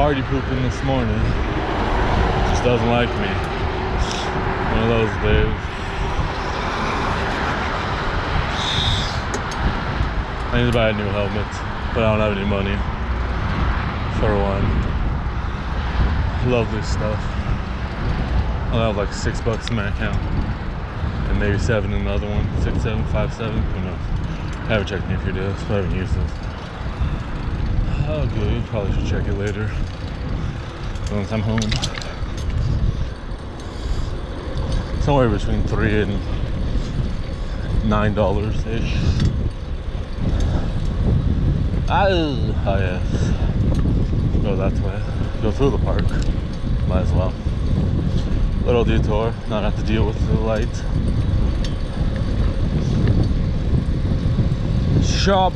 party pooping this morning. Just doesn't like me. One of those babes. I need to buy a new helmet, but I don't have any money for one. Love this stuff. I'll have like $6 in my account, and maybe 7 in the other one. 6, 7, 5, 7. Who knows? I haven't checked any for this, but I haven't used this. Okay, probably should check it later once I'm home. Somewhere between $3 and $9 ish. Oh yes. Go that way. Go through the park. Might as well. Little detour. Not have to deal with the light. Shop.